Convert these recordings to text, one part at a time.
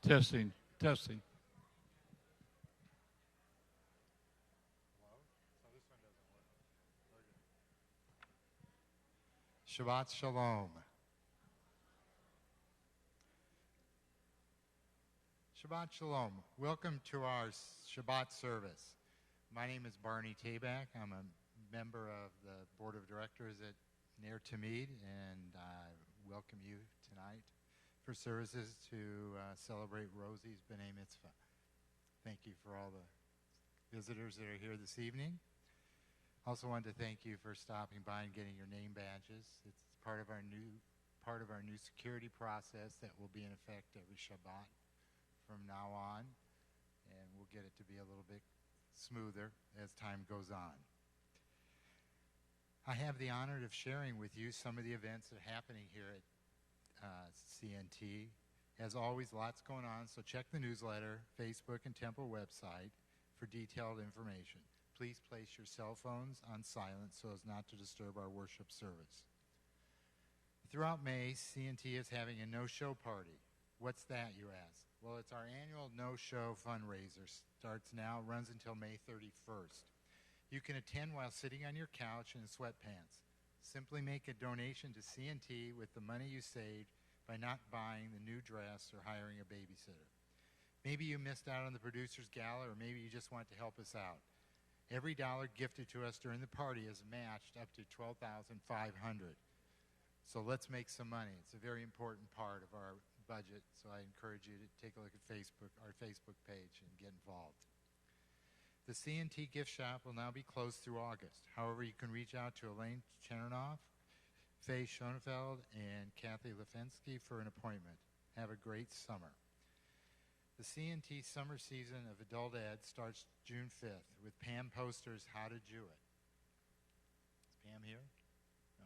Testing, testing. Shabbat Shalom. Shabbat Shalom. Welcome to our Shabbat service. My name is Barney Tabak. I'm a member of the Board of Directors at Ner Tamid, and I welcome you tonight for services to celebrate Rosie's B'nai Mitzvah. Thank you for all the visitors that are here this evening. Also wanted to thank you for stopping by and getting your name badges. It's part of our new security process that will be in effect every Shabbat from now on, and we'll get it to be a little bit smoother as time goes on. I have the honor of sharing with you some of the events that are happening here at CNT. As always, lots going on, so check the newsletter, Facebook, and Temple website for detailed information. Please place your cell phones on silent so as not to disturb our worship service. Throughout May, CNT is having a no-show party. What's that, you ask? Well, it's our annual no-show fundraiser. Starts now, runs until May 31st. You can attend while sitting on your couch in sweatpants. Simply make a donation to CNT with the money you saved by not buying the new dress or hiring a babysitter. Maybe you missed out on the producer's gala, or maybe you just want to help us out. Every dollar gifted to us during the party is matched up to $12,500. So let's make some money. It's a very important part of our budget, so I encourage you to take a look at our Facebook page, and get involved. The CNT gift shop will now be closed through August. However, you can reach out to Elaine Chernoff, Faye Schoenfeld, and Kathy Lefensky for an appointment. Have a great summer. The CNT summer season of adult ed starts June 5th with Pam Poster's How to Do It. Is Pam here? No?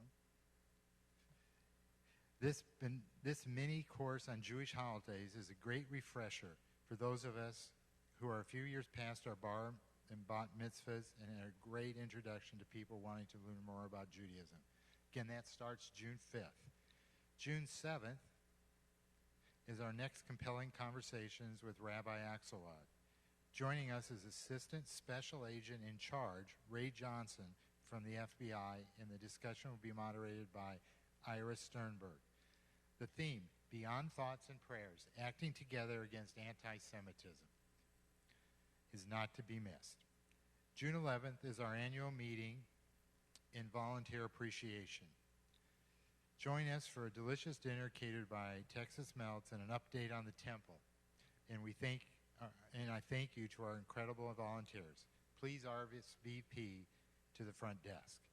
This mini course on Jewish holidays is a great refresher for those of us who are a few years past our bar and bat mitzvahs, and a great introduction to people wanting to learn more about Judaism. Again, that starts June 5th. June 7th is our next compelling conversations with Rabbi Axelrod. Joining us is Assistant Special Agent in Charge, Ray Johnson, from the FBI, and the discussion will be moderated by Iris Sternberg. The theme, Beyond Thoughts and Prayers, Acting Together Against Anti-Semitism, is not to be missed. June 11th is our annual meeting in Volunteer Appreciation. Join us for a delicious dinner catered by Texas Melts and an update on the temple. And I thank you to our incredible volunteers. Please RSVP to the front desk.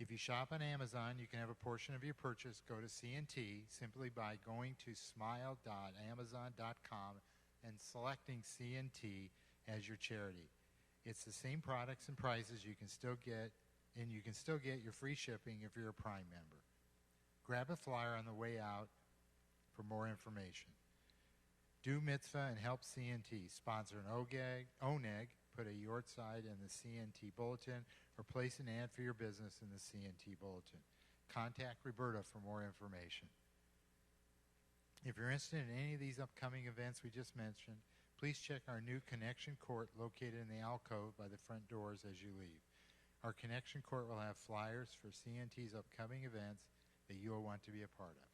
If you shop on Amazon, you can have a portion of your purchase go to CNT simply by going to smile.amazon.com and selecting CNT as your charity. It's the same products and prices you can still get, and you can still get your free shipping if you're a Prime member. Grab a flyer on the way out for more information. Do mitzvah and help CNT. Sponsor an oneg, put a yortzeit in the CNT bulletin, or place an ad for your business in the CNT bulletin. Contact Roberta for more information. If you're interested in any of these upcoming events we just mentioned, please check our new Connection Court located in the alcove by the front doors as you leave. Our Connection Court will have flyers for CNT's upcoming events that you'll want to be a part of.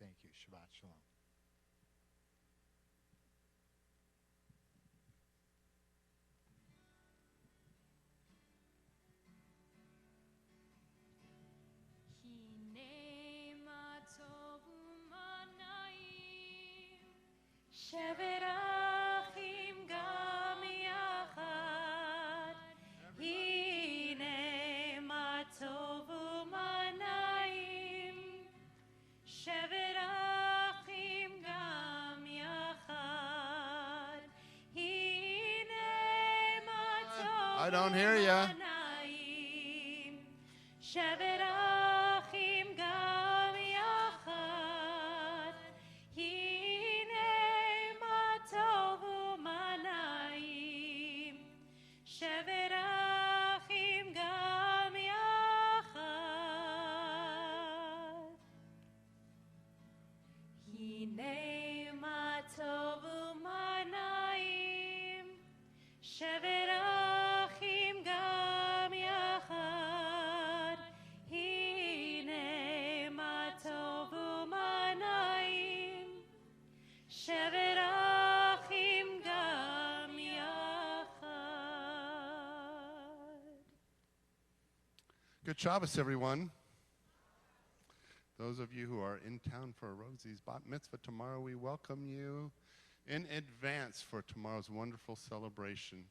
Thank you. Shabbat Shalom. שבת אחים גם יחד, הנה מה טוב ומה נעים. שבת אחים גם יחד, הנה מה טוב I don't hear ya. ומה נעים. שבת אחים גם יחד, הנה מה טוב ומה נעים. שבת אחים גם יחד, הנה מה טוב Good Shabbos, everyone. Those of you who are in town for Rosie's bat mitzvah tomorrow, we welcome you in advance for tomorrow's wonderful celebration.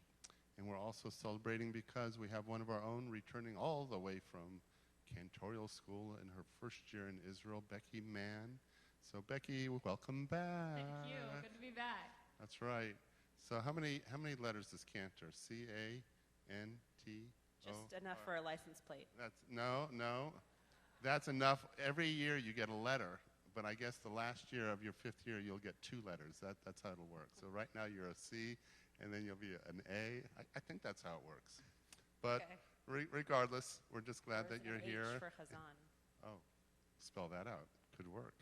And we're also celebrating because we have one of our own returning all the way from cantorial school in her first year in Israel, Becky Mann. So Becky, welcome back. Thank you. Good to be back. That's right. So how many letters does cantor? C-A-N-T-O? Just enough for a license plate. No. That's enough. Every year you get a letter, but I guess the last year of your 5th year you'll get 2 letters. That's how it'll work. So right now you're a C, and then you'll be an A. I think that's how it works. But Okay. Regardless, we're just glad There's that you're an here. H for Chazan. Oh, spell that out. Could work.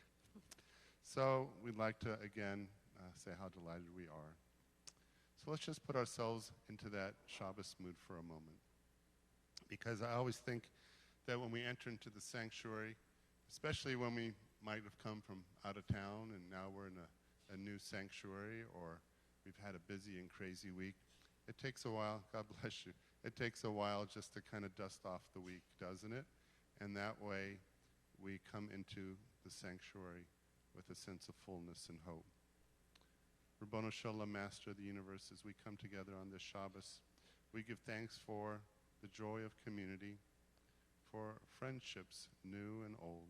So we'd like to, again, say how delighted we are. So let's just put ourselves into that Shabbos mood for a moment. Because I always think that when we enter into the sanctuary, especially when we might have come from out of town and now we're in a new sanctuary, or we've had a busy and crazy week, it takes a while, God bless you, it takes a while just to kind of dust off the week, doesn't it? And that way we come into the sanctuary with a sense of fullness and hope. Ribbono Shel Olam, Master of the universe, as we come together on this Shabbos, we give thanks for the joy of community, for friendships new and old,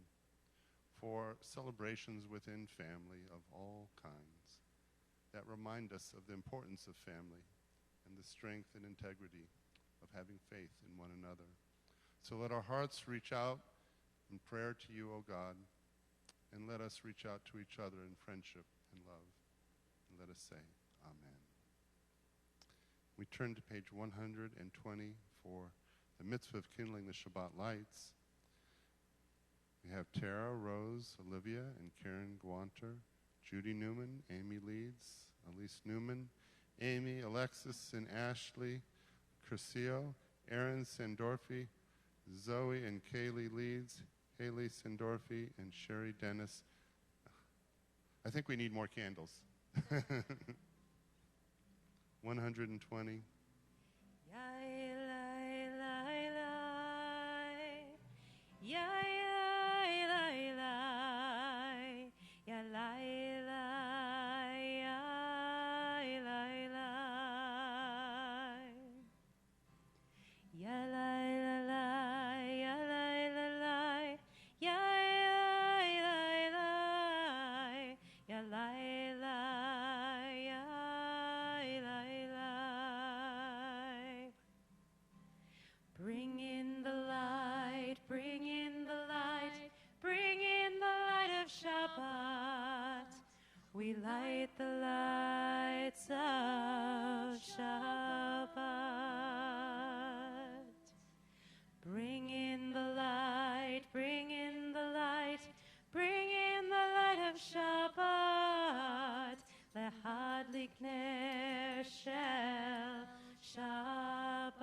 for celebrations within family of all kinds that remind us of the importance of family and the strength and integrity of having faith in one another. So let our hearts reach out in prayer to you, O God, and let us reach out to each other in friendship and love. And let us say, Amen. We turn to page 120 for the mitzvah of kindling the Shabbat lights. We have Tara, Rose, Olivia, and Karen Guanter, Judy Newman, Amy Leeds, Elise Newman, Amy, Alexis, and Ashley Curcio, Aaron Sandorfi, Zoe and Kaylee Leeds, Haley Sandorfi, and Sherry Dennis. I think we need more candles. 120. Bring in the light, bring in the light, bring in the light of Shabbat. We light the lights of Shabbat. Bring in the light, bring in the light, bring in the light of Shabbat. Lehadlik ner shel Shabbat.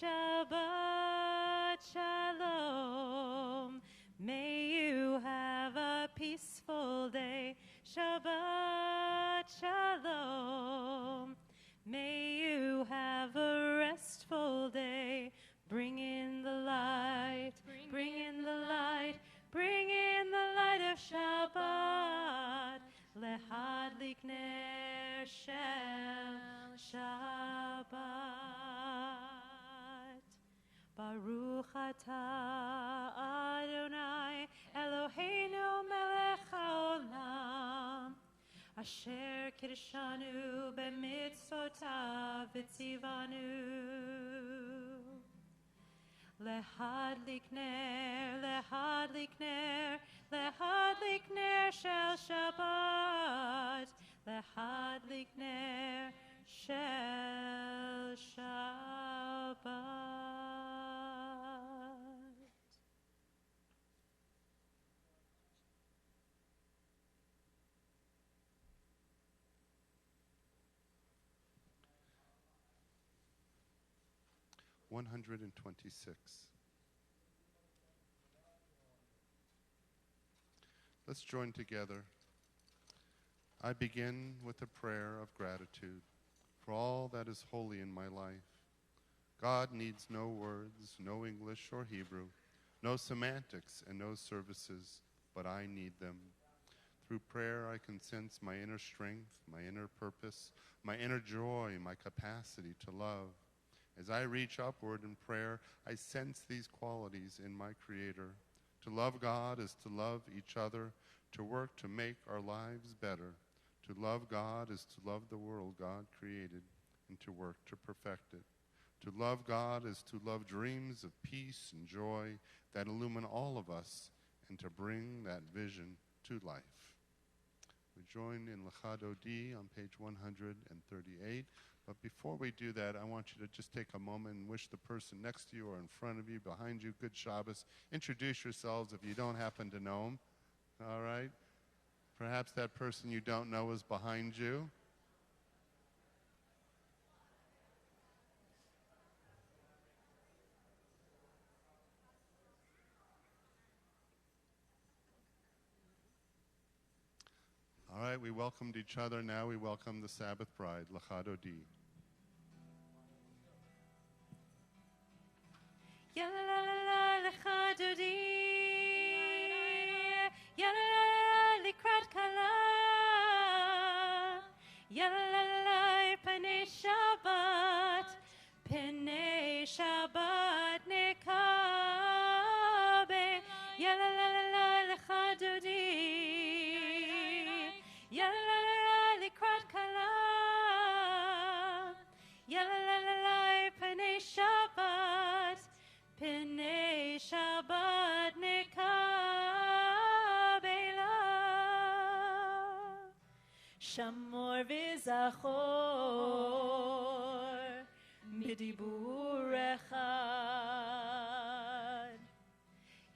Shabbat Shalom. May you have a peaceful day. Shabbat Shalom. May you have a restful day. Bring in the light, bring in the light, bring in the light of Shabbat. Lehadlik ner shel Shabbat. Baruch atah Adonai Eloheinu melech haolam, asher kiddushanu b'mitzvotav v'tzivanu. Lehadlik ner, lehadlik ner, lehadlik ner shel Shabbat. Lehadlik ner shel Shabbat. $126. Let's join together. I begin with a prayer of gratitude for all that is holy in my life. God needs no words, no English or Hebrew, no semantics and no services, but I need them. Through prayer, I can sense my inner strength, my inner purpose, my inner joy, my capacity to love. As I reach upward in prayer, I sense these qualities in my Creator. To love God is to love each other, to work to make our lives better. To love God is to love the world God created and to work to perfect it. To love God is to love dreams of peace and joy that illumine all of us and to bring that vision to life. We join in Lecha Dodi on page 138. But before we do that, I want you to just take a moment and wish the person next to you or in front of you, behind you, good Shabbos. Introduce yourselves if you don't happen to know them. All right? Perhaps that person you don't know is behind you. All right, we welcomed each other. Now we welcome the Sabbath bride, Lecha Dodi. Ya la la la la lecha dodi, ya la la la likrat kala, ya la la la penei Shabbat nekabe, ya la la la lecha dodi, ya la la la likrat kala, ya la la la penei Shabbat. P'nei Shabbat nekabela Shamor v'zachor Midibur echad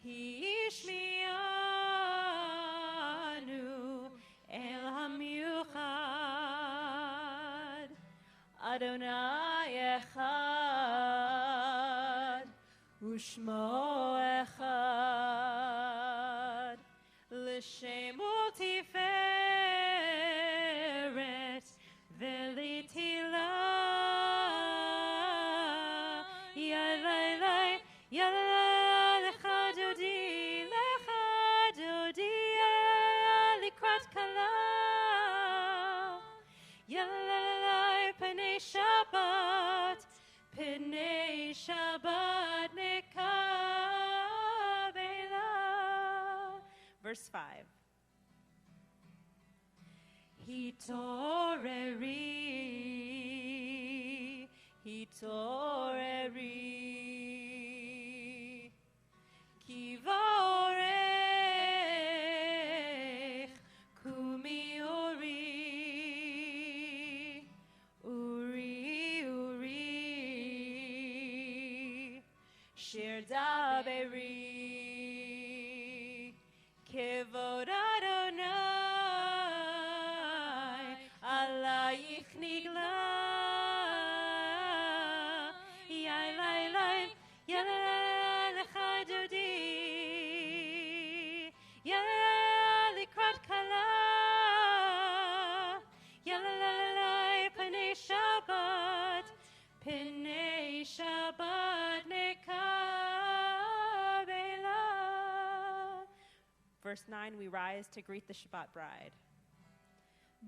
Hishmianu El hamiuchad Adonai echad Ushmo echad L'shem u'tiferet V'litila Yalai Yalai Lecha Dodi Likrat kala Yalai P'nei Shabbat P'nei Shabbat nekabela. Verse 5. Hitoreri, hitoreri, kivorech, kumi uri, shir daberi, kevod Adonai, alayich nigla, yai lecha dodi, yai likrat kala, yai p'nei Shabbat, p'nei Shabbat nekabela. Verse 9, we rise to greet the Shabbat bride.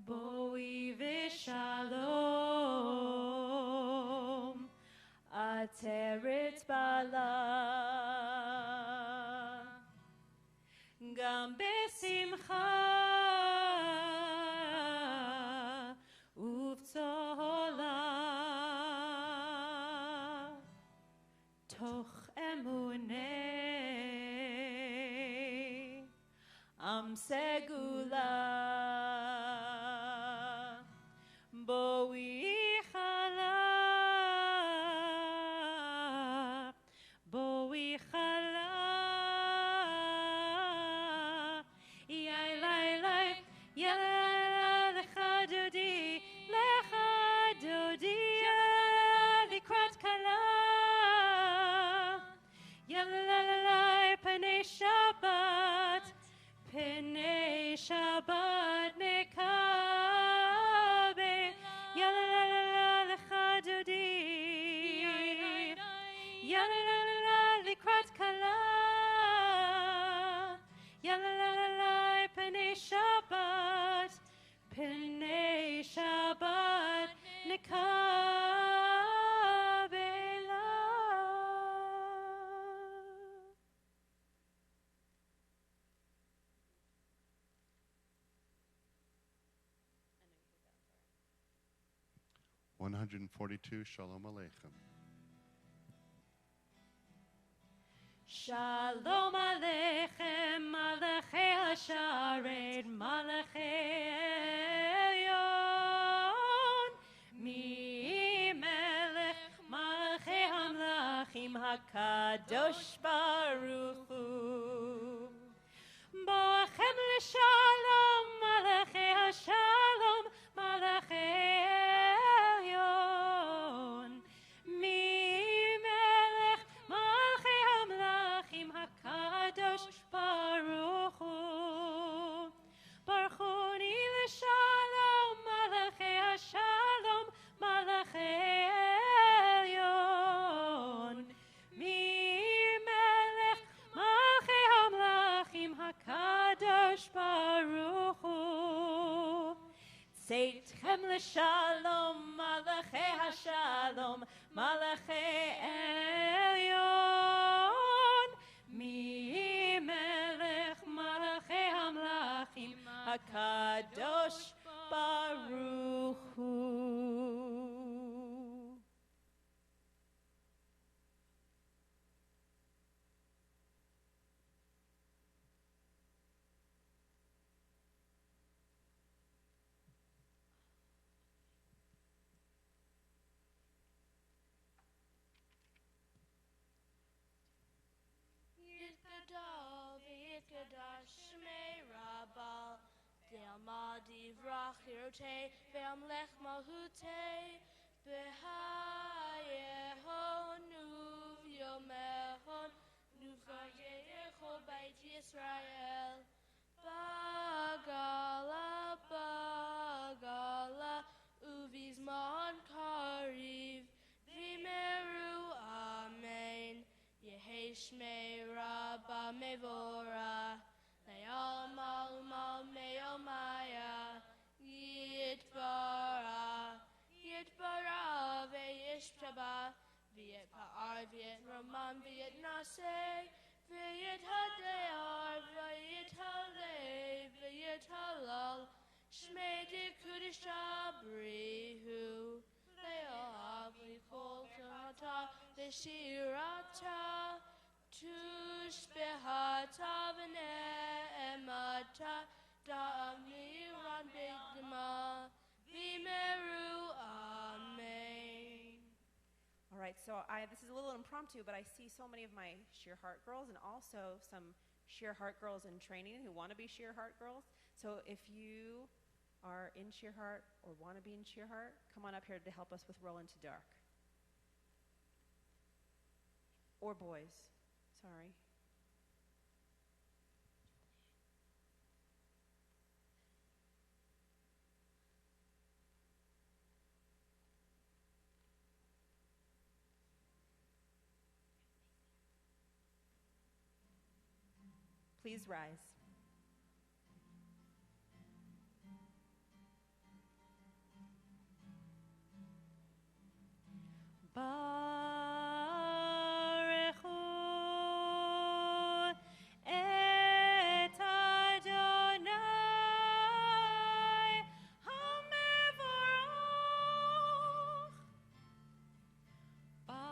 Boi v'shalom, ateret bala, gam besimcha, uv'tzola, toch emunei, am segula. Boi chala, yai lai 142, Shalom Aleichem. Shalom Aleichem, Malachei Hasharet, Malachei Elyon, Mi Melech, Malachei Hamlachim, HaKadosh Baruch Hu. Boachem l'shalom, Malachei Hashalom, Malachei Elyon, Mi Melech, Malachei Hamlachim, HaKadosh Baruch Hu. Baruchuni l'shalom, Malachei Hashalom, Malachei Elyon, Mi Melech, Malachei Hamlachim, HaKadosh Baruch Hu. Tzeitkhem l'shalom, Malachei Hashalom, Malachei Elyon, Mi Melech, Malachei Hamlachim, HaKadosh Baruch Hu. Yitkadal v'yitkadash shmei Rabbah De'alma divrach hirotei ve'amlech malhutei B'hayehon uvyomehon Nuvayecho beit Yisrael Bagala bagala uvizman kariv Vimeru amen Yehi shmei Rabba mevora Le'alma umal me'omaya Yitbara Yitbara ve'yishtabah V'yet pa'ar v'yet roman v'yet naseh V'yet hadayar v'yet halei v'yet halal Shmei dikudish abrihu Le'ohav v'kol kahata v'shirata Tushbehata v'ne'emata Da'amiran b'gdama V'meru amen. All right, so this is a little impromptu, but I see so many of my Sheer Heart girls and also some Sheer Heart girls in training who want to be Sheer Heart girls. So if you are in Sheer Heart or want to be in Sheer Heart, come on up here to help us with Roll Into Dark. Or boys, sorry. Please rise. Baruch Hu et Adonai HaMevorach. Baruch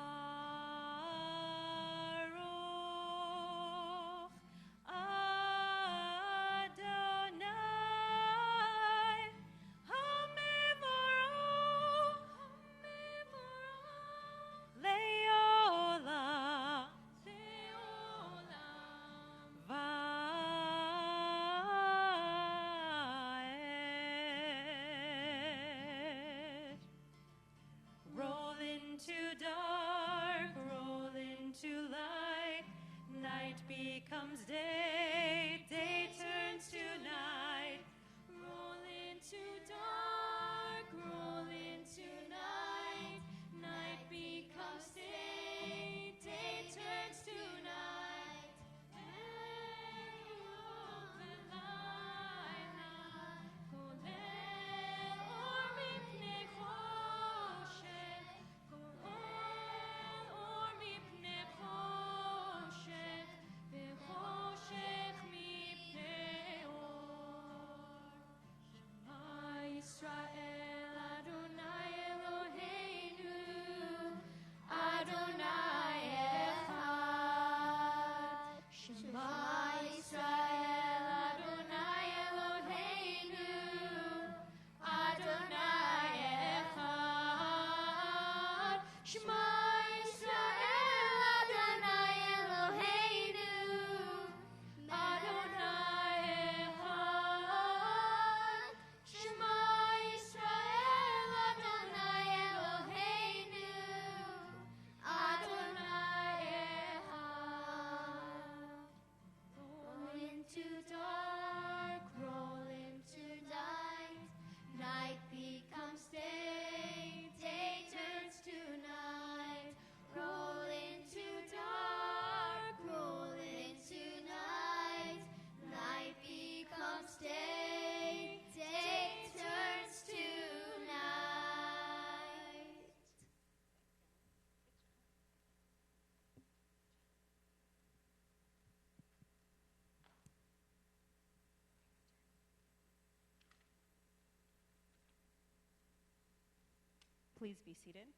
Please be seated.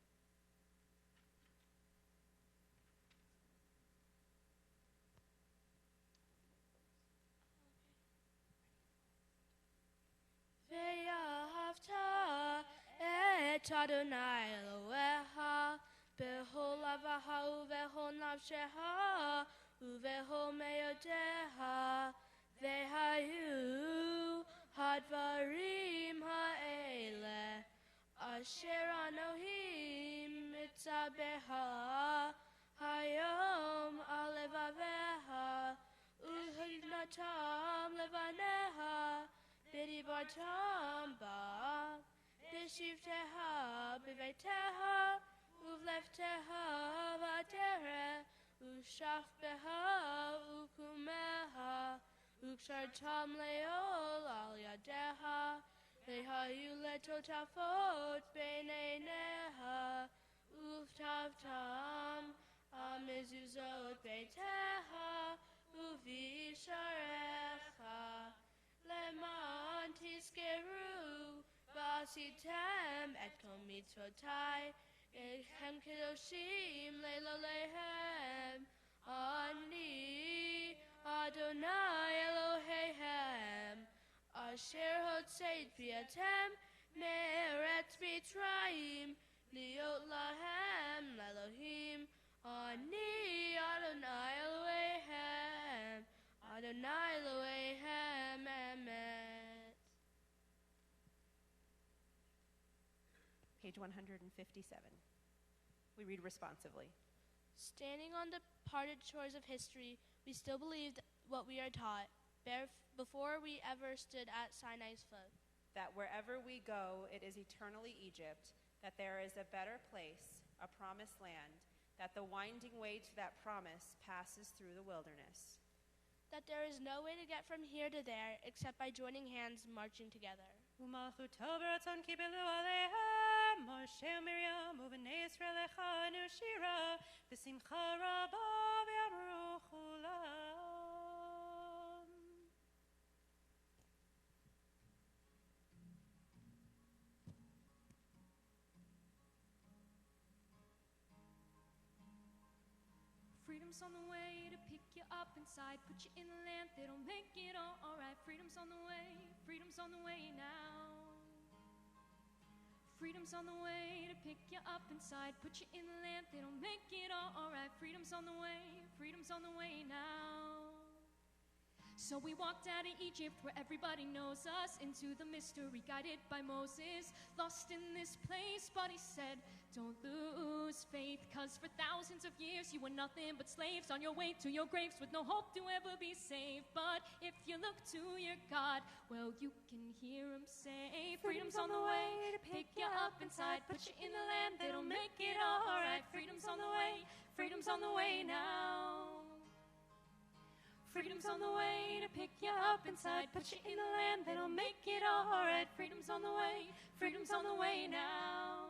ואהבת את אדוני אלוהיך בכל לבך ובכל נפשך ובכל מאודך, והיו הדברים האלה אשר אנוכי מצווך היום על לבביך וכתבתם לבניך בדיברתם בה בשבתך בביתך ובלכתך בדרך ושכבך וקומך וקשרתם לעול על ידיך והיו לטוטפות בין עיניך וכתבתם על מזוזות ביתך ובשעריך למען תזכרו ועשיתם את כל מצוותי הם קדושים לאלוהיהם אני אדוני אלוהיהם אשר הוצאתיכם מארץ מצרים להיות להם לאלוהים אני אדוני אלוהיהם אדוני אלוהיהם אמת. Page 157. We read responsively. Standing on the parted shores of history, we still believed what we are taught before we ever stood at Sinai's foot. That wherever we go, it is eternally Egypt, that there is a better place, a promised land, that the winding way to that promise passes through the wilderness. That there is no way to get from here to there except by joining hands marching together. Moshe Miriam ובני ישראל הכנו שירה בשמחה רבה ואמרו כולם. Freedom's on the way to pick you up inside, put you in the land that'll make it all right. Freedom's on the way now. Freedom's on the way to pick you up inside, put you in the land that'll make it all right. Freedom's on the way now. So we walked out of Egypt where everybody knows us, into the mystery guided by Moses, lost in this place, but he said, don't lose faith, cause for thousands of years you were nothing but slaves on your way to your graves with no hope to ever be saved. But if you look to your God, well, you can hear him say, freedom's on the way to pick you up inside, put you in the land that'll make it all right. Freedom's on the way now. Freedom's on the way to pick you up inside, put you in the land that'll make it all right. Freedom's on the way now.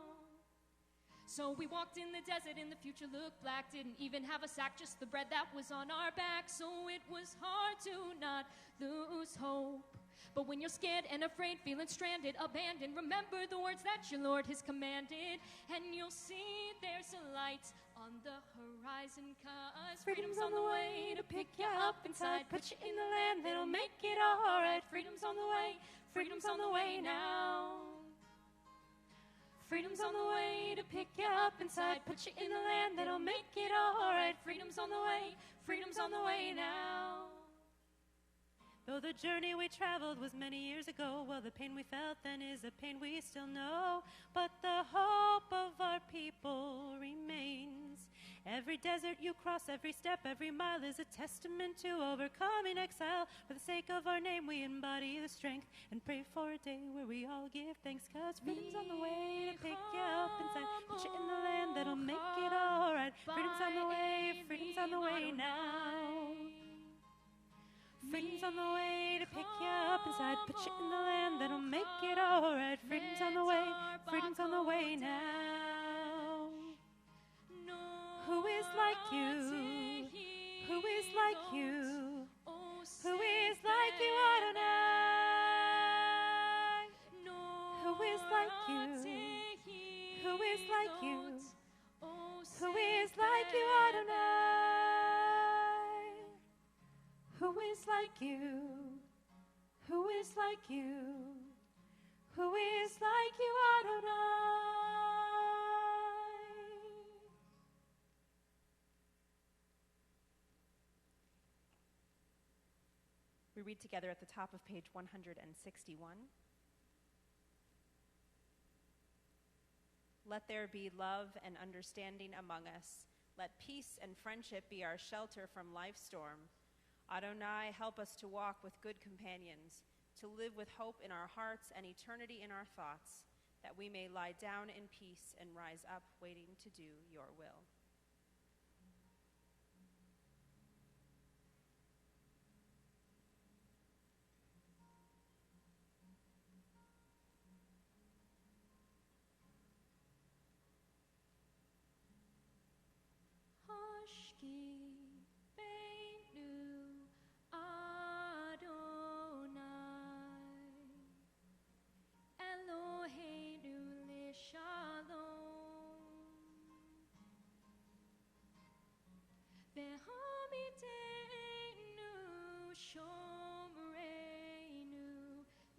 So we walked in the desert and the future looked black, didn't even have a sack, just the bread that was on our back. So it was hard to not lose hope. But when you're scared and afraid, feeling stranded, abandoned, remember the words that your Lord has commanded, and you'll see there's a light on the horizon, cause freedom's on the way to pick you up inside, put you in the land that'll make it all right. Freedom's on the way now. Freedom's on the way to pick you up inside, put you in the land that'll make it all right. Freedom's on the way now. Though the journey we traveled was many years ago, well, the pain we felt then is a pain we still know. But the hope of our people remains. Every desert you cross, every step, every mile is a testament to overcoming exile. For the sake of our name, we embody the strength and pray for a day where we all give thanks. Cause freedom's on the way to pick you up inside, put you in the land that'll make it all right. Freedom's on the way now. Freedom's on the way to pick you up inside, put you in the land that'll make it all right. Freedom's on the way now. Who is like you? Who is like you? Who is like you, Adonai? Who is like you? Who is like you? Oh, Who is like you, Adonai? Who is like you? Who is like you? Who is like you, Adonai? We read together at the top of page 161. Let there be love and understanding among us. Let peace and friendship be our shelter from life's storm. Adonai, help us to walk with good companions, to live with hope in our hearts and eternity in our thoughts, that we may lie down in peace and rise up waiting to do your will. Hashki Beinu Adonai Eloheinu Lishalom Vehamidenu Shomreinu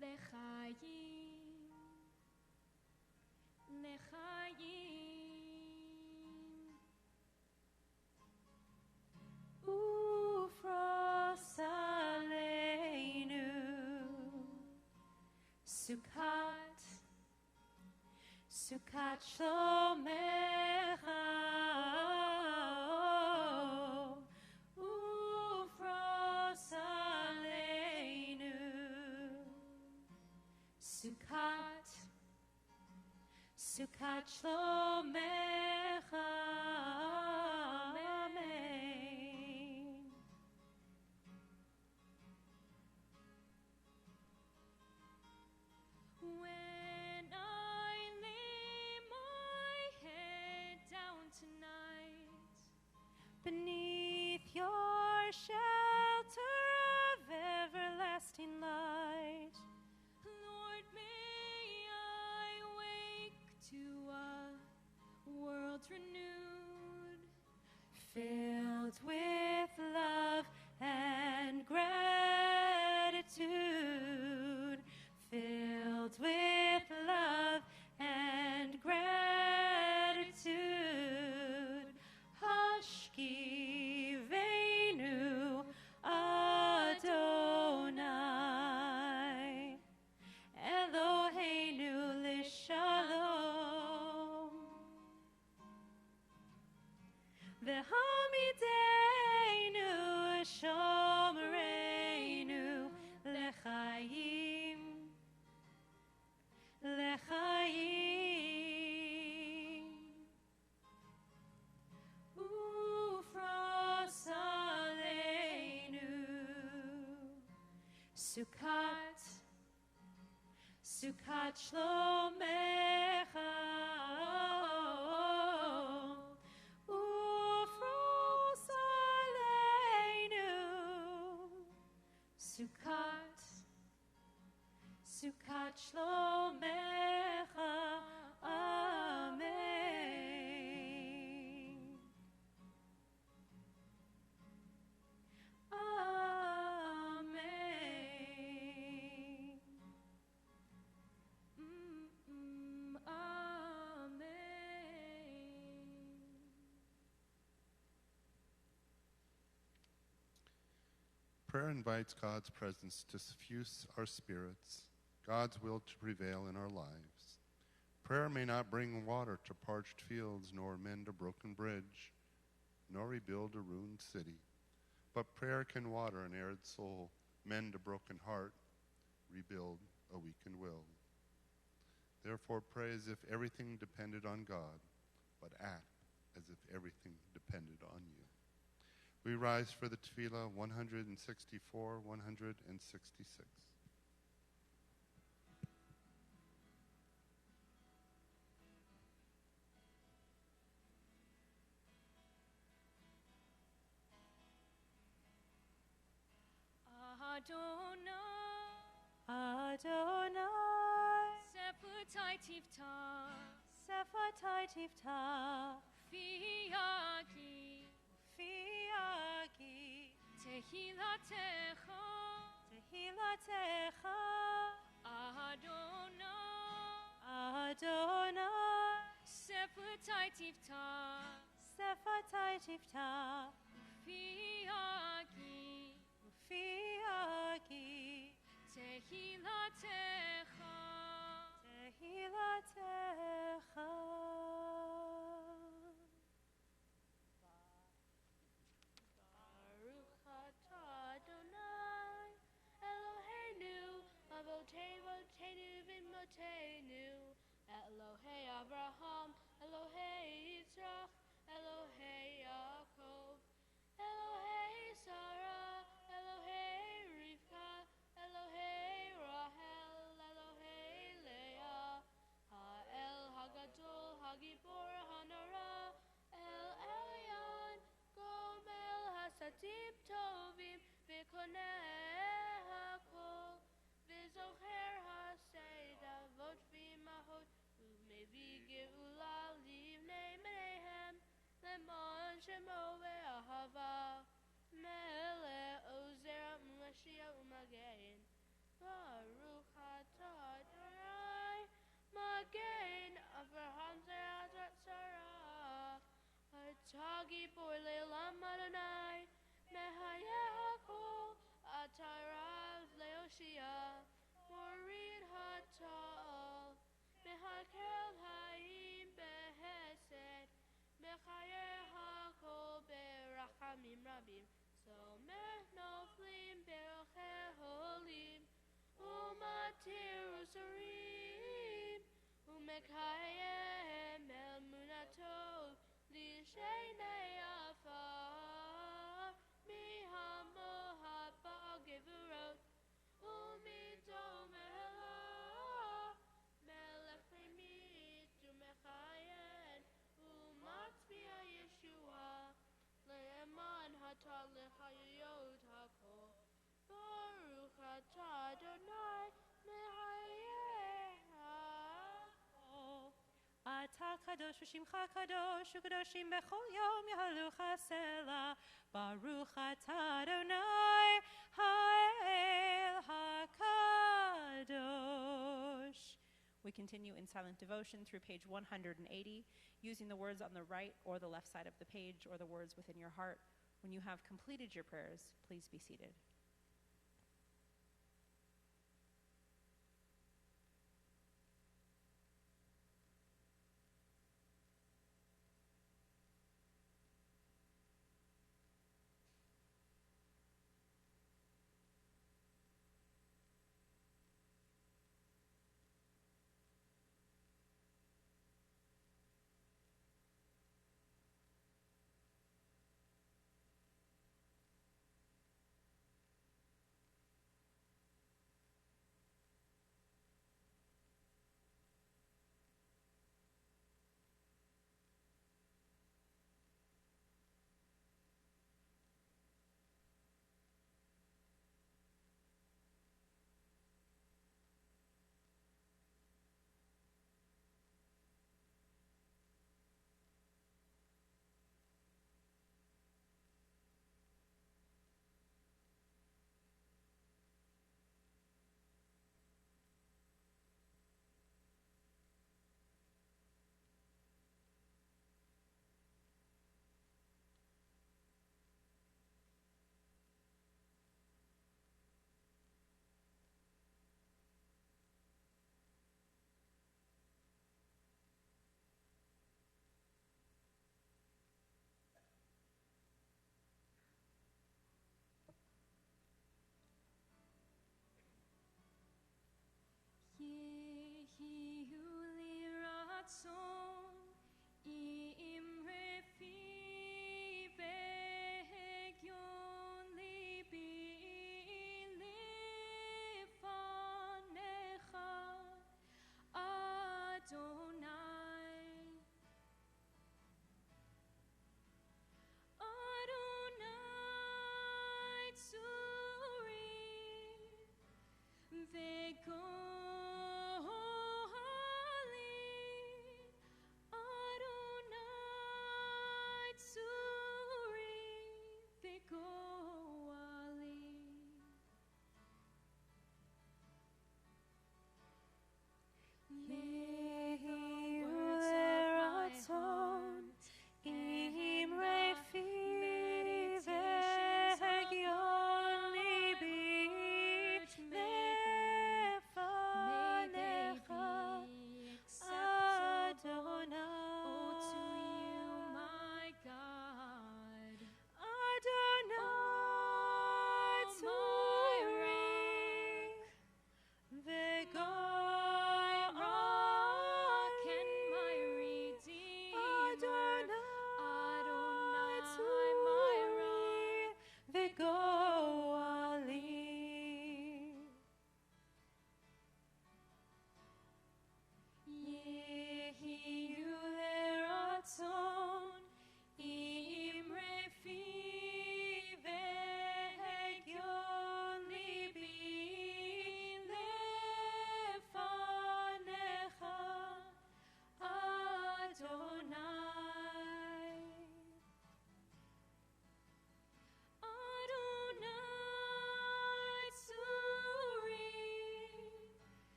Lechayim Ufros aleinu, Sukkot, Sukkot Shlomecha. Ufros aleinu, Sukkot, Sukkot Shlomecha. When I lay my head down tonight, Beneath your shelter of everlasting light, Lord, may I wake to a world renewed, filled with love and gratitude, filled with love and gratitude. Hashki Veinu Adonai, Eloheinu Lishalom. V'hamidenu shomreinu lechayim, lechayim. Ufros aleinu, Sukkot, Sukkot Shlomecha. Ufros aleinu, Sukkot, Sukkot Shlomecha. Amen. Amen. Amen. Prayer invites God's presence to suffuse our spirits, God's will to prevail in our lives. Prayer may not bring water to parched fields, nor mend a broken bridge, nor rebuild a ruined city. But prayer can water an arid soul, mend a broken heart, rebuild a weakened will. Therefore, pray as if everything depended on God, but act as if everything depended on you. We rise for the Tefillah 164, 166. Adonai, Adonai, Seputai Tivta, Sefatai tifta. Fiagi, Fiagi. Tehilatecha, Tehilatecha. Adonai, Adonai. Sefatai Tifta, Sefatai tifta. Fiagi, Fiagi. Tehilatecha, Tehilatecha. Baruch atah Adonai Eloheinu Avotenu v'imotenu Elohei Avraham Elohei Yitzchak Elohei Yaakov Elohei Sarah Elohei Rivka Elohei Rahel Elohei Leah Ha'el Hagadol Hagibor Hanara El Elyon Gomel Hasadim Tovim V'koneh HaKol V'zocher HaSeida Vot V'imahot U'mevi Geula Livnei Menehem Lemon Shemo Ve'ahava Mele Ozer Mashiach U'Magen Baruch atah Adonai Magen Avraham Ze'azat Sarah Atagi Bor Le'olam Adonai Mehayeh HaKol Atarav Le'oshia Morid HaTa'al Mehakel Ha'im Behesed Mechayeh HaKol Berachamim Rabim Someh Noflim Berocheh Holim Umatir Usarim Umekayem El Munato Lishenei Afar Mihamohat Ba'agevurot Umidom Elah Melech Limit Umechayen Umatzbiya Yeshua Le'eman Hatal Lechayot HaKol Baruch atah Adonai Mehayeh HaKol אתה קדוש ושמך קדוש וקדושים בכל יום יהלוך סלע ברוך אתה אדוני האל הקדוש. We continue in silent devotion through page 180, using the words on the right or the left side of the page or the words within your heart. When you have completed your prayers, please be seated.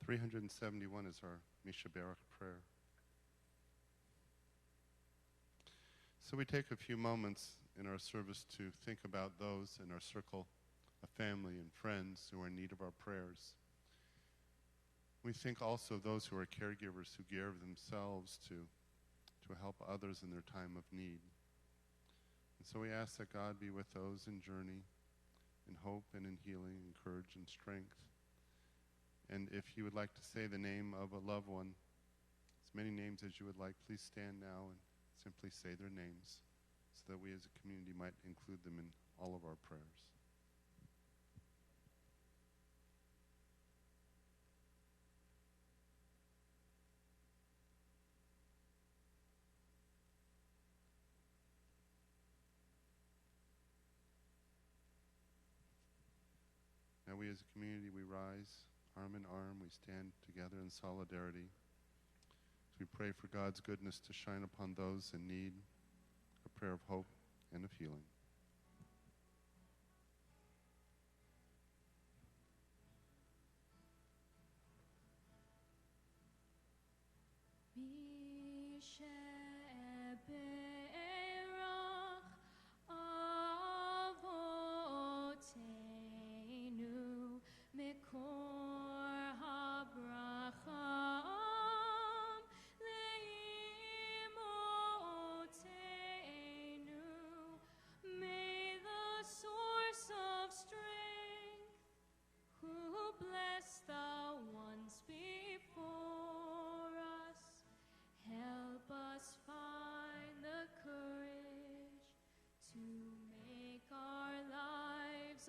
371 is our Misha Barak prayer. So we take a few moments in our service to think about those in our circle of family and friends who are in need of our prayers. We think also of those who are caregivers who give themselves to help others in their time of need. And so we ask that God be with those in journey, in hope and in healing, in courage and strength. And if you would like to say the name of a loved one, as many names as you would like, please stand now and simply say their names so that we as a community might include them in all of our prayers. Now we as a community, we rise arm in arm, we stand together in solidarity. As we pray for God's goodness to shine upon those in need, a prayer of hope and of healing.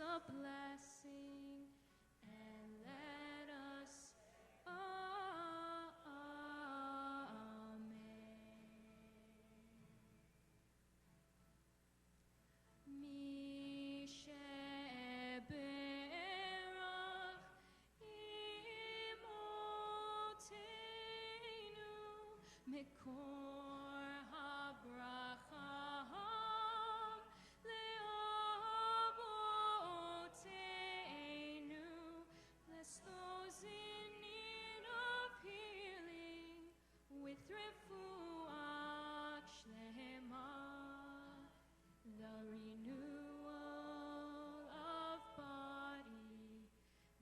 A blessing, and let us, amen. Mishe berach imoteinu mekor habracha. Those in need of healing with refuah shlema, the renewal of body,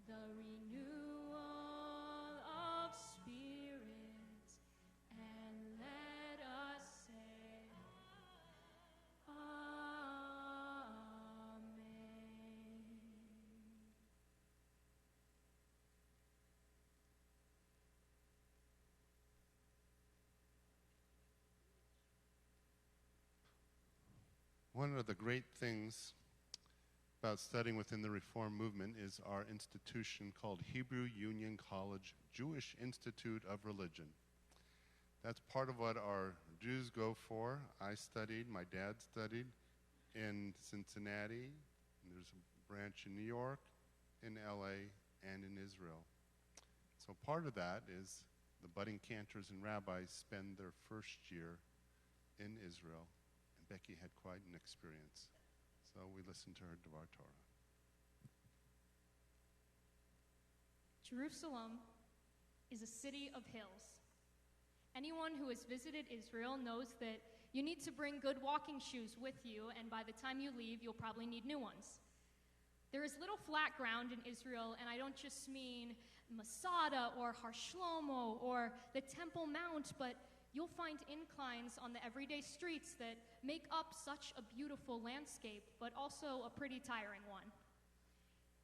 the renewal of spirit, and let us say, One of the great things about studying within the Reform movement is our institution called Hebrew Union College Jewish Institute of Religion. That's part of what our Jews go for. I studied, my dad studied in Cincinnati, and there's a branch in New York, in LA, and in Israel. So part of that is the budding cantors and rabbis spend their first year in Israel. Becky had quite an experience. So we listened to her Dvar Torah. Jerusalem is a city of hills. Anyone who has visited Israel knows that you need to bring good walking shoes with you, and by the time you leave, you'll probably need new ones. There is little flat ground in Israel, and I don't just mean Masada or Har Shlomo or the Temple Mount, but you'll find inclines on the everyday streets that make up such a beautiful landscape, but also a pretty tiring one.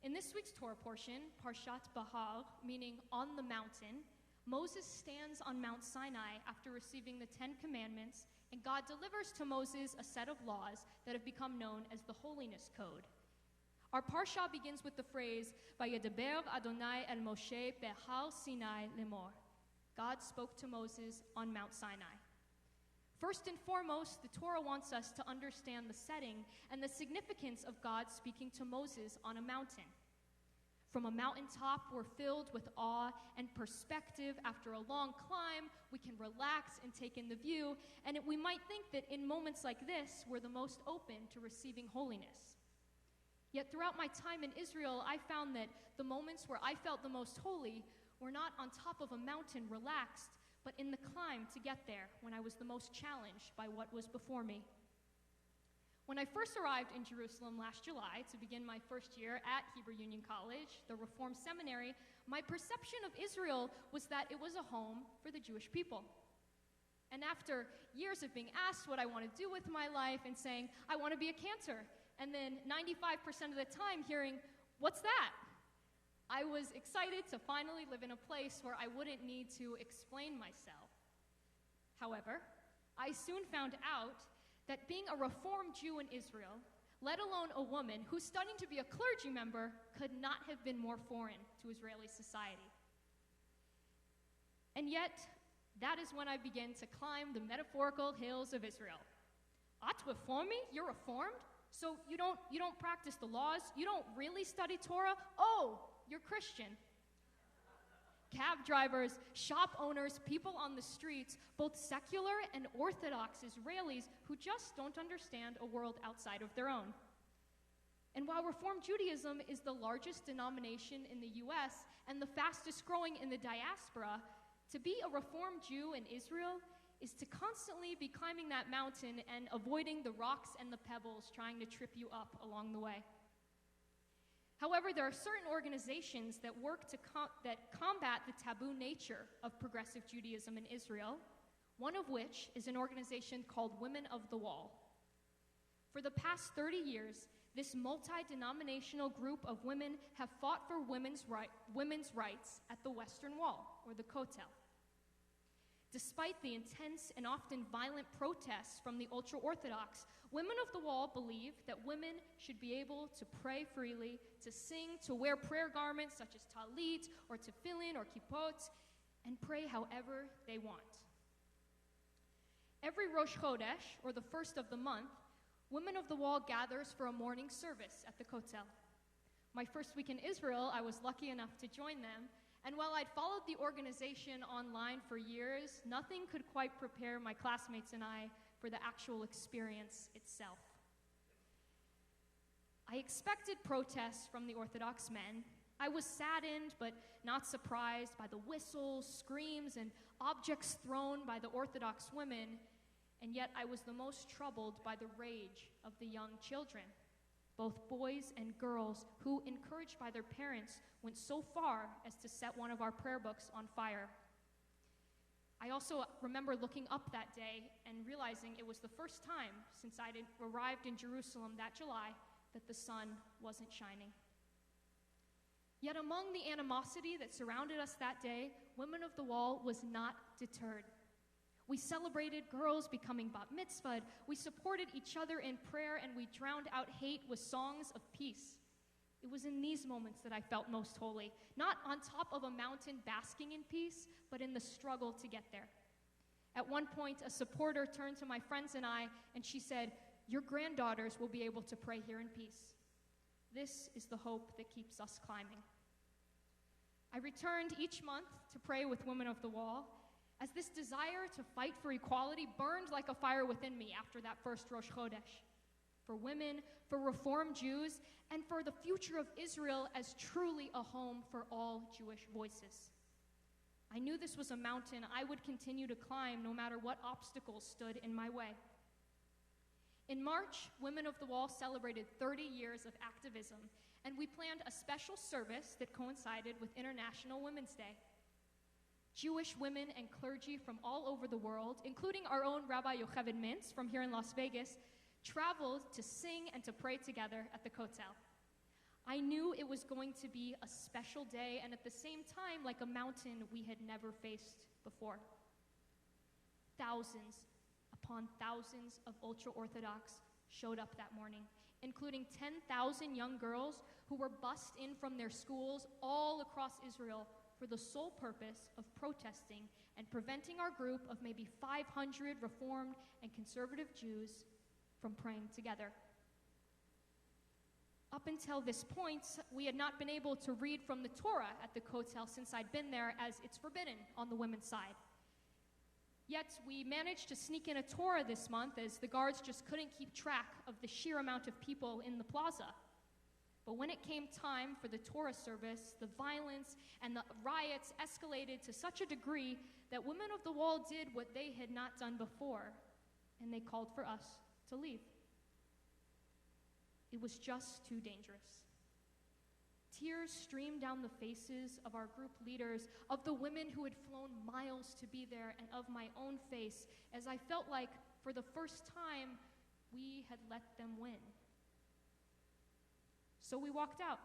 In this week's Torah portion, Parshat Bahar, meaning on the mountain, Moses stands on Mount Sinai after receiving the 10 Commandments, and God delivers to Moses a set of laws that have become known as the Holiness Code. Our Parsha begins with the phrase, Vayedaber Adonai el Moshe behar Sinai lemor. God spoke to Moses on Mount Sinai. First and foremost, the Torah wants us to understand the setting and the significance of God speaking to Moses on a mountain. From a mountaintop, we're filled with awe and perspective. After a long climb, we can relax and take in the view, and we might think that in moments like this, we're the most open to receiving holiness. Yet throughout my time in Israel, I found that the moments where I felt the most holy were not on top of a mountain relaxed, but in the climb to get there when I was the most challenged by what was before me. When I first arrived in Jerusalem last July to begin my first year at Hebrew Union College, the Reformed Seminary, my perception of Israel was that it was a home for the Jewish people. And after years of being asked what I want to do with my life and saying, I want to be a cantor, and then 95% of the time hearing, what's that? I was excited to finally live in a place where I wouldn't need to explain myself. However, I soon found out that being a Reformed Jew in Israel, let alone a woman who's studying to be a clergy member, could not have been more foreign to Israeli society. And yet, that is when I began to climb the metaphorical hills of Israel. At reformi? You're reformed? So you don't practice the laws? You don't really study Torah? Oh, you're Christian. Cab drivers, shop owners, people on the streets, both secular and Orthodox Israelis who just don't understand a world outside of their own. And while Reform Judaism is the largest denomination in the U.S. and the fastest growing in the diaspora, to be a Reformed Jew in Israel is to constantly be climbing that mountain and avoiding the rocks and the pebbles trying to trip you up along the way. However, there are certain organizations that work to combat the taboo nature of progressive Judaism in Israel, one of which is an organization called Women of the Wall. For the past 30 years, this multi-denominational group of women have fought for women's rights at the Western Wall, or the Kotel. Despite the intense and often violent protests from the ultra-Orthodox, Women of the Wall believe that women should be able to pray freely, to sing, to wear prayer garments such as talit or tefillin or kippot, and pray however they want. Every Rosh Chodesh, or the first of the month, Women of the Wall gathers for a morning service at the Kotel. My first week in Israel, I was lucky enough to join them, and while I'd followed the organization online for years, nothing could quite prepare my classmates and I for the actual experience itself. I expected protests from the Orthodox men. I was saddened but not surprised by the whistles, screams, and objects thrown by the Orthodox women, and yet I was the most troubled by the rage of the young children, both boys and girls who, encouraged by their parents, went so far as to set one of our prayer books on fire. I also remember looking up that day and realizing it was the first time since I'd arrived in Jerusalem that July that the sun wasn't shining. Yet among the animosity that surrounded us that day, Women of the Wall was not deterred. We celebrated girls becoming bat mitzvahed, we supported each other in prayer, and we drowned out hate with songs of peace. It was in these moments that I felt most holy, not on top of a mountain basking in peace, but in the struggle to get there. At one point, a supporter turned to my friends and I, and she said, "Your granddaughters will be able to pray here in peace." This is the hope that keeps us climbing. I returned each month to pray with Women of the Wall, as this desire to fight for equality burned like a fire within me after that first Rosh Chodesh. For women, for Reformed Jews, and for the future of Israel as truly a home for all Jewish voices. I knew this was a mountain I would continue to climb no matter what obstacles stood in my way. In March, Women of the Wall celebrated 30 years of activism, and we planned a special service that coincided with International Women's Day. Jewish women and clergy from all over the world, including our own Rabbi Yocheved Mintz from here in Las Vegas, traveled to sing and to pray together at the Kotel. I knew it was going to be a special day, and at the same time, like a mountain we had never faced before. Thousands upon thousands of ultra-Orthodox showed up that morning, including 10,000 young girls who were bussed in from their schools all across Israel for the sole purpose of protesting and preventing our group of maybe 500 Reformed and conservative Jews from praying together. Up until this point, we had not been able to read from the Torah at the Kotel since I'd been there, as it's forbidden on the women's side. Yet we managed to sneak in a Torah this month, as the guards just couldn't keep track of the sheer amount of people in the plaza. But when it came time for the Torah service, the violence and the riots escalated to such a degree that women of the wall did what they had not done before, and they called for us to leave. It was just too dangerous. Tears streamed down the faces of our group leaders, of the women who had flown miles to be there, and of my own face, as I felt like, for the first time, we had let them win. So we walked out.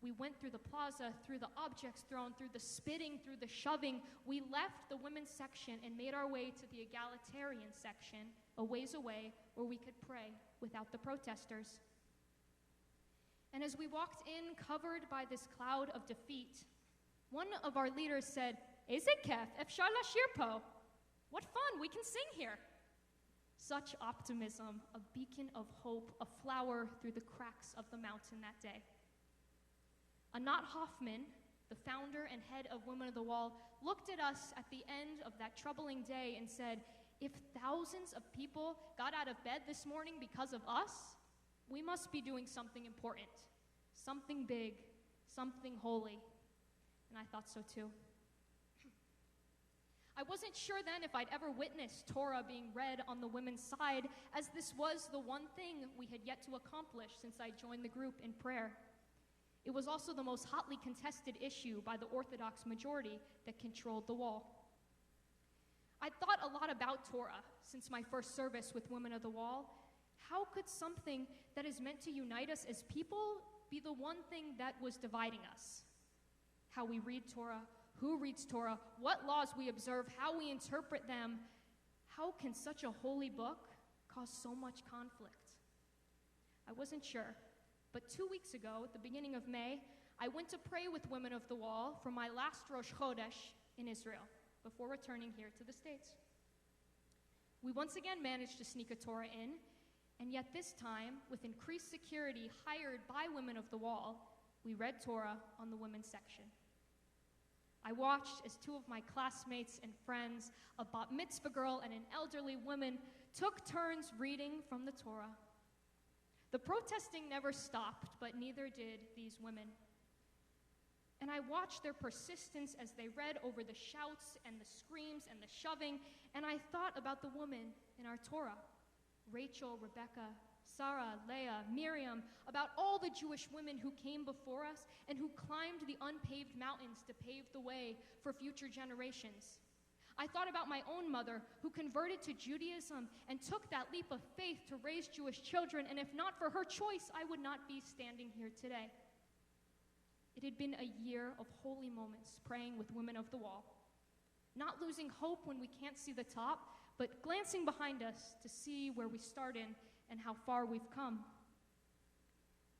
We went through the plaza, through the objects thrown, through the spitting, through the shoving. We left the women's section and made our way to the egalitarian section, a ways away, where we could pray without the protesters. And as we walked in, covered by this cloud of defeat, one of our leaders said, "Eze kef, efshar lashir po." What fun, we can sing here. Such optimism, a beacon of hope, a flower through the cracks of the mountain that day. Anat Hoffman, the founder and head of Women of the Wall, looked at us at the end of that troubling day and said, "If thousands of people got out of bed this morning because of us, we must be doing something important, something big, something holy." And I thought so too. I wasn't sure then if I'd ever witnessed Torah being read on the women's side, as this was the one thing we had yet to accomplish since I joined the group in prayer. It was also the most hotly contested issue by the Orthodox majority that controlled the wall. I'd thought a lot about Torah since my first service with Women of the Wall. How could something that is meant to unite us as people be the one thing that was dividing us? How we read Torah, who reads Torah, what laws we observe, how we interpret them. How can such a holy book cause so much conflict? I wasn't sure, but 2 weeks ago, at the beginning of May, I went to pray with Women of the Wall for my last Rosh Chodesh in Israel before returning here to the States. We once again managed to sneak a Torah in, and yet this time, with increased security hired by Women of the Wall, we read Torah on the women's section. I watched as two of my classmates and friends, a bat mitzvah girl and an elderly woman, took turns reading from the Torah. The protesting never stopped, but neither did these women. And I watched their persistence as they read over the shouts and the screams and the shoving, and I thought about the women in our Torah, Rachel, Rebecca, Sarah, Leah, Miriam, about all the Jewish women who came before us and who climbed the unpaved mountains to pave the way for future generations. I thought about my own mother who converted to Judaism and took that leap of faith to raise Jewish children, and if not for her choice, I would not be standing here today. It had been a year of holy moments praying with Women of the Wall, not losing hope when we can't see the top, but glancing behind us to see where we started and how far we've come.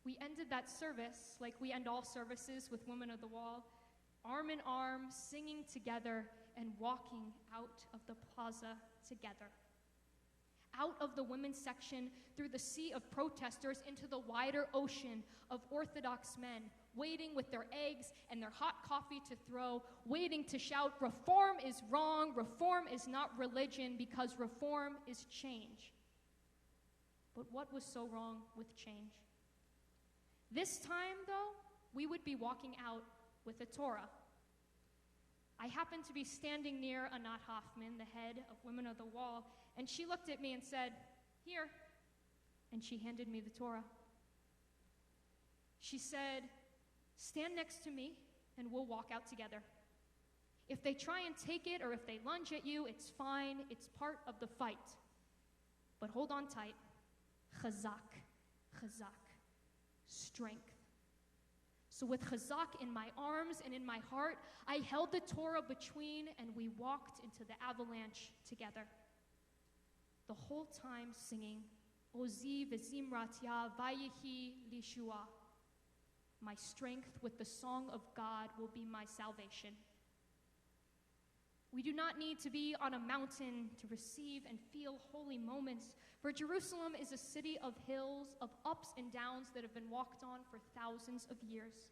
We ended that service like we end all services with Women of the Wall, arm in arm, singing together and walking out of the plaza together. Out of the women's section, through the sea of protesters, into the wider ocean of Orthodox men, waiting with their eggs and their hot coffee to throw, waiting to shout, "Reform is wrong, reform is not religion, because reform is change." But what was so wrong with change? This time, though, we would be walking out with a Torah. I happened to be standing near Anat Hoffman, the head of Women of the Wall, and she looked at me and said, "Here," and she handed me the Torah. She said, "Stand next to me, and we'll walk out together. If they try and take it or if they lunge at you, it's fine, it's part of the fight. But hold on tight. Chazak, chazak, strength." So with chazak in my arms and in my heart, I held the Torah between, and we walked into the avalanche together. The whole time singing, "Ozi v'zimrat ya vayihi lishua." My strength with the song of God will be my salvation. We do not need to be on a mountain to receive and feel holy moments, for Jerusalem is a city of hills, of ups and downs that have been walked on for thousands of years.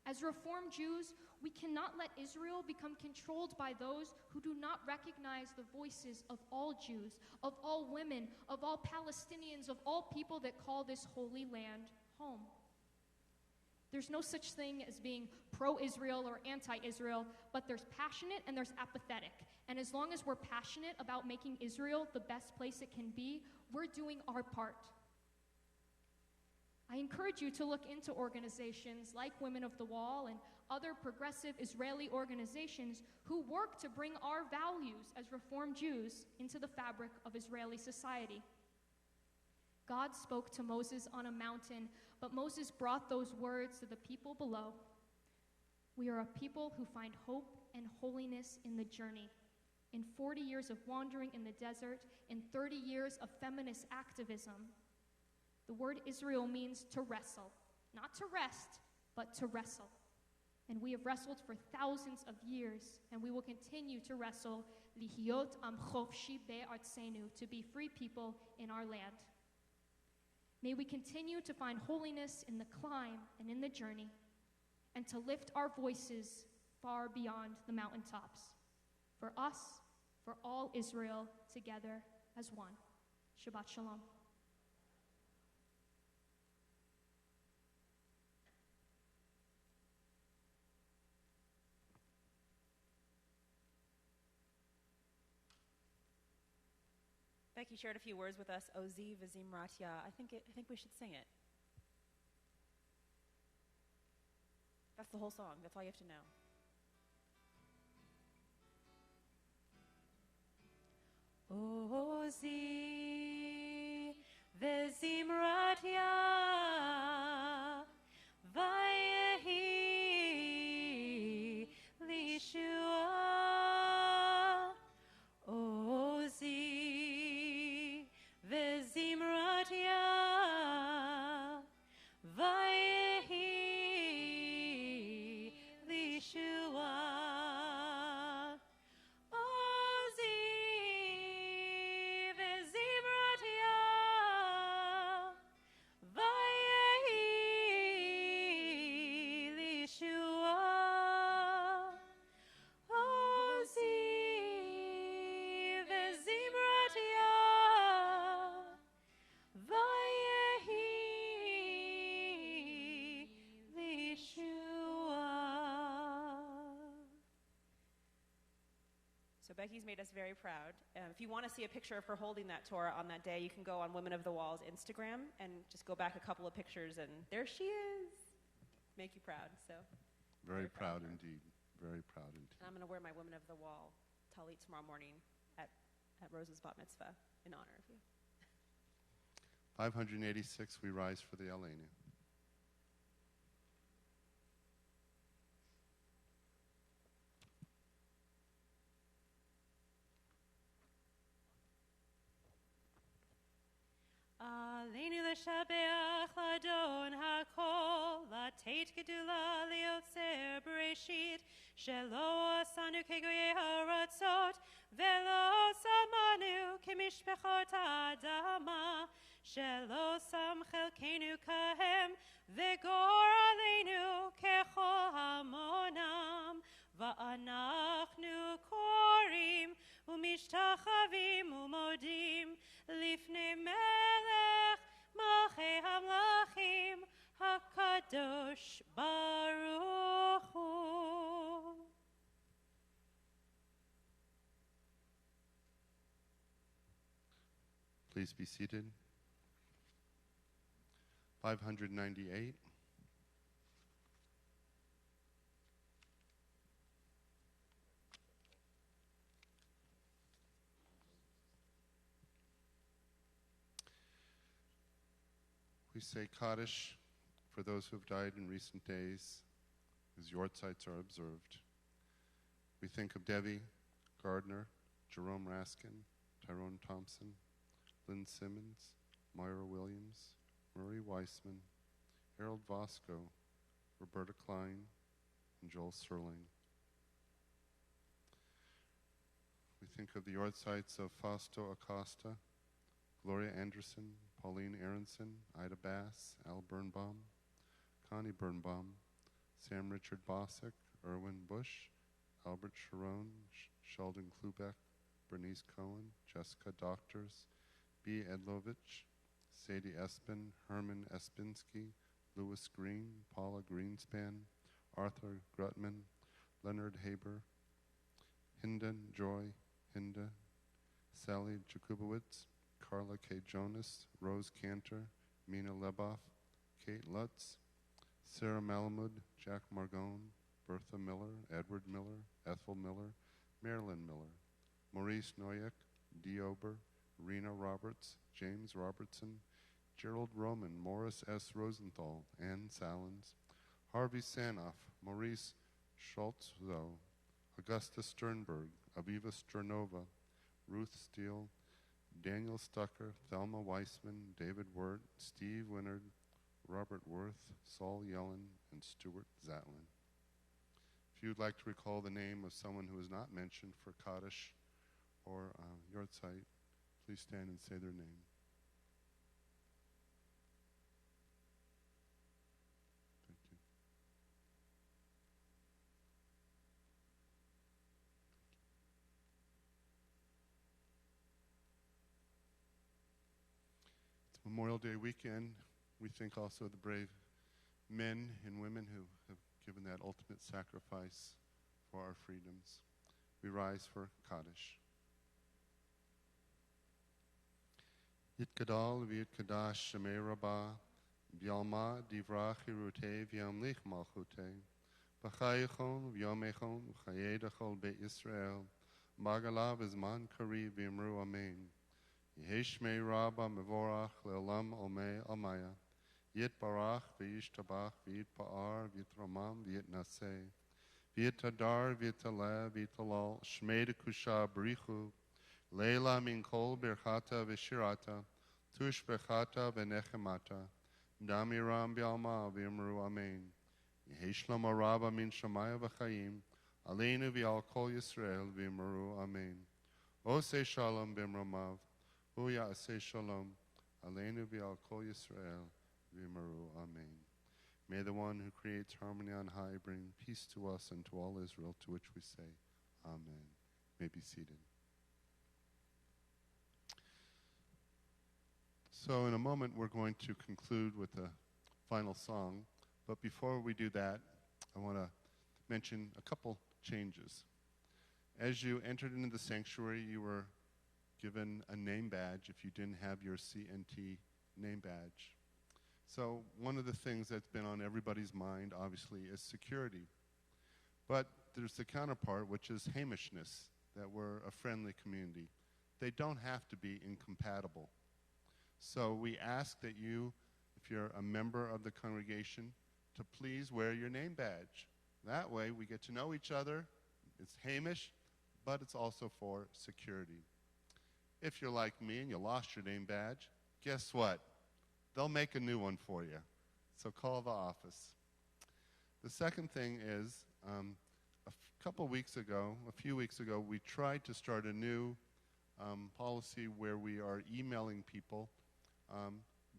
As Reformed Jews, we cannot let Israel become controlled by those who do not recognize the voices of all Jews, of all women, of all Palestinians, of all people that call this holy land home. There's no such thing as being pro-Israel or anti-Israel, but there's passionate and there's apathetic. And as long as we're passionate about making Israel the best place it can be, we're doing our part. I encourage you to look into organizations like Women of the Wall and other progressive Israeli organizations who work to bring our values as Reformed Jews into the fabric of Israeli society. God spoke to Moses on a mountain, but Moses brought those words to the people below. We are a people who find hope and holiness in the journey. In 40 years of wandering in the desert, in 30 years of feminist activism, the word Israel means to wrestle. Not to rest, but to wrestle. And we have wrestled for thousands of years, and we will continue to wrestle, Lihyot am chofshi be'artzenu, to be free people in our land. May we continue to find holiness in the climb and in the journey, and to lift our voices far beyond the mountaintops. For us, for all Israel, together as one. Shabbat Shalom. Becky shared a few words with us, Ozi Vizimratya. I think we should sing it. That's the whole song. That's all you have to know. Ozi Vizimratya Vayehi Lishua. Ozi Vizimratya Vayehi Lishua. So Becky's made us very proud. If you want to see a picture of her holding that Torah on that day, you can go on Women of the Wall's Instagram and just go back a couple of pictures, and there she is. Make you proud. So Very proud indeed. Very proud indeed. And I'm going to wear my Women of the Wall talit tomorrow morning at Rose's bat mitzvah in honor of you. 586, we rise for the Aleinu. Aleinu l'shabeach l'adon hakol, l'teit gedula liotzer bereshit, shelo asanu kegoye haratzot, velo samanu kemishpechot adama, shelo sam chelkenu kahem, vegor aleinu kechol hamonam, va'anachnu korim, umishtachavim umodim, lifnei melech malchei hamlachim hakadosh baruch hu. Please be seated. 598. We say Kaddish for those who have died in recent days, as Yortzites are observed. We think of Debbie Gardner, Jerome Raskin, Tyrone Thompson, Lynn Simmons, Myra Williams, Murray Weissman, Harold Vasco, Roberta Klein, and Joel Serling. We think of the Yortzites of Fausto Acosta, Gloria Anderson, Pauline Aronson, Ida Bass, Al Birnbaum, Connie Birnbaum, Sam Richard Bosick, Erwin Bush, Albert Sharon, Sheldon Klubeck, Bernice Cohen, Jessica Doctors, B. Edlovich, Sadie Espin, Herman Espinski, Louis Green, Paula Greenspan, Arthur Grutman, Leonard Haber, Hinden Joy, Hinda, Sally Jakubowicz, Carla K. Jonas, Rose Cantor, Mina Leboff, Kate Lutz, Sarah Malamud, Jack Margone, Bertha Miller, Edward Miller, Ethel Miller, Marilyn Miller, Maurice Noyek, Dee Ober, Rena Roberts, James Robertson, Gerald Roman, Morris S. Rosenthal, Ann Salins, Harvey Sanoff, Maurice Schultzow, Augusta Sternberg, Aviva Sternova, Ruth Steele, Daniel Stucker, Thelma Weissman, David Wirt, Steve Winard, Robert Worth, Saul Yellen, and Stuart Zatlin. If you'd like to recall the name of someone who is not mentioned for Kaddish or Yortzeit, please stand and say their name. Thank you. It's Memorial Day weekend. We think also of the brave men and women who have given that ultimate sacrifice for our freedoms. We rise for Kaddish. Yitkadal v'yitkadash shemei rabbah, b'yalma divrach hirutei v'yamlich malchutei, b'chayechon v'yomechon v'chayedachol beit Yisrael, magala v'zman kari v'yamru amen. Yehi shmei rabbah mevorach le'olam omei almaya, Yitbarach v'yishtabach v'yitpa'ar v'yitramam v'yitnaseh, v'yitadar v'yitaleh v'yitalal, shmei dekusha b'richu, Leila min kol birchata v'shirata, tush bechata v'nechemata, damiram b'alma v'yamru amen. Yehi shlama rabba min shamaya v'chayim, aleinu v'al kol Yisrael v'yamru amen. Oseh shalom b'mramav, hu ya'aseh shalom, aleinu v'al kol Yisrael v'yamru amen. May the one who creates harmony on high bring peace to us and to all Israel, to which we say, Amen. May be seated. So in a moment, we're going to conclude with a final song. But before we do that, I want to mention a couple changes. As you entered into the sanctuary, you were given a name badge if you didn't have your CNT name badge. So one of the things that's been on everybody's mind, obviously, is security. But there's the counterpart, which is Hamishness, that we're a friendly community. They don't have to be incompatible. So we ask that you, if you're a member of the congregation, to please wear your name badge. That way we get to know each other. It's Hamish, but it's also for security. If you're like me and you lost your name badge, guess what? They'll make a new one for you. So call the office. The second thing is, a few weeks ago, we tried to start a new policy where we are emailing people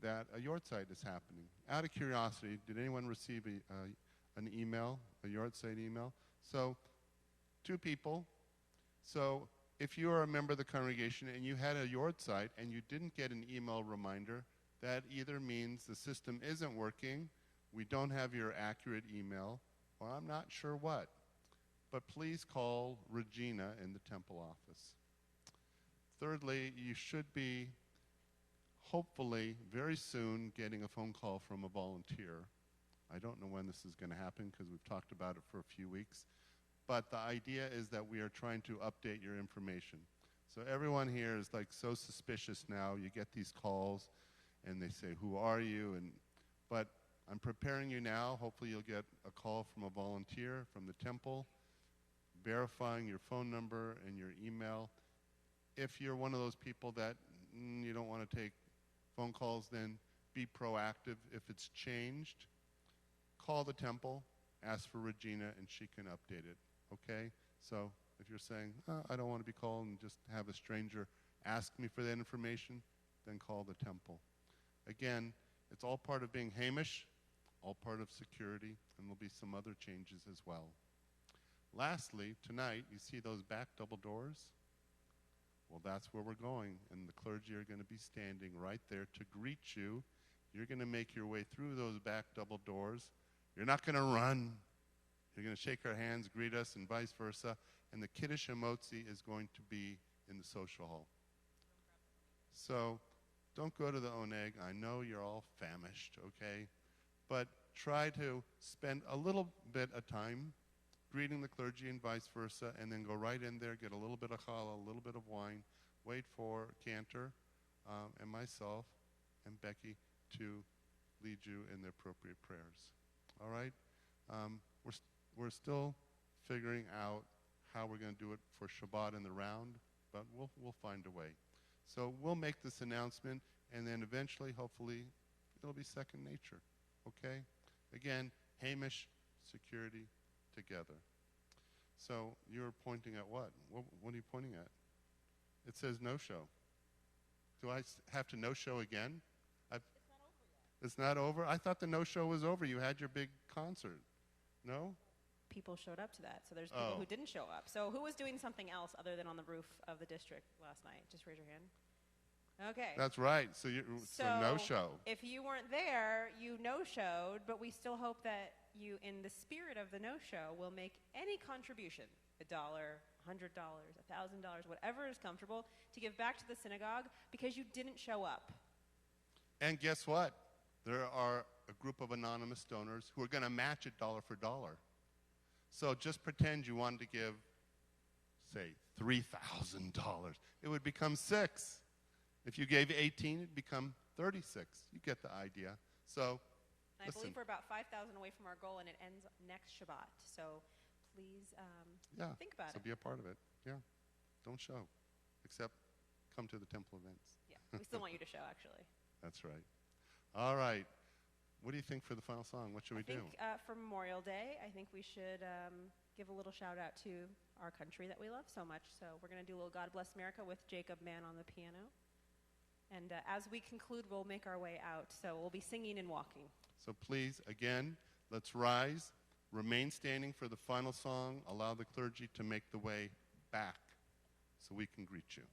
that a Yortzeit is happening. Out of curiosity, did anyone receive an email, a Yortzeit email? So, 2 people. So, if you are a member of the congregation and you had a Yortzeit and you didn't get an email reminder, that either means the system isn't working, we don't have your accurate email, or I'm not sure what. But please call Regina in the temple office. Thirdly, you should be hopefully very soon getting a phone call from a volunteer. I don't know when this is going to happen because we've talked about it for a few weeks. But the idea is that we are trying to update your information. So everyone here is like so suspicious now. You get these calls and they say, who are you? But I'm preparing you now. Hopefully you'll get a call from a volunteer from the temple verifying your phone number and your email. If you're one of those people that you don't want to take phone calls, then be proactive. If it's changed, call the temple, ask for Regina, and she can update it, okay? So if you're saying, I don't want to be called and just have a stranger ask me for that information, then call the temple. Again, it's all part of being Hamish, all part of security, and there'll be some other changes as well. Lastly, tonight, you see those back double doors? Well, that's where we're going, and the clergy are going to be standing right there to greet you You're going to make your way through those back double doors. You're not going to run. You're going to shake our hands, greet us, and vice versa. And the Kiddush Hamotzi is going to be in the social hall. So don't go to the oneg. I know you're all famished, okay? But try to spend a little bit of time greeting the clergy and vice versa, and then go right in there, get a little bit of challah, a little bit of wine, wait for Cantor and myself and Becky to lead you in the appropriate prayers. All right? We're still figuring out how we're going to do it for Shabbat in the round, but we'll find a way. So we'll make this announcement, and then eventually, hopefully, it'll be second nature. Okay? Again, Hamish, security, together. So you're pointing at what? What are you pointing at? It says no-show. Do I have to no-show again? It's not over yet. It's not over? I thought the no-show was over. You had your big concert. No? People showed up to that, so there's people who didn't show up. So who was doing something else other than on the roof of the district last night? Just raise your hand. Okay. That's right. So no-show. If you weren't there, you no-showed, but we still hope that you, in the spirit of the no-show, will make any contribution, $1, $100, $1,000, whatever is comfortable, to give back to the synagogue because you didn't show up. And guess what? There are a group of anonymous donors who are going to match it dollar for dollar. So just pretend you wanted to give, say, $3,000. It would become $6,000. If you gave 18, it'd become 36. You get the idea. So, I believe we're about 5,000 away from our goal, and it ends next Shabbat. So please think about So it. be a part of it. Yeah. Don't show. Except come to the temple events. Yeah, we still want you to show, actually. That's right. All right. What do you think for the final song? What should we do? For Memorial Day, I think we should give a little shout out to our country that we love so much. So we're going to do a little God Bless America with Jacob Mann on the piano. And as we conclude, we'll make our way out. So we'll be singing and walking. So please, again, let's rise, remain standing for the final song, allow the clergy to make the way back so we can greet you.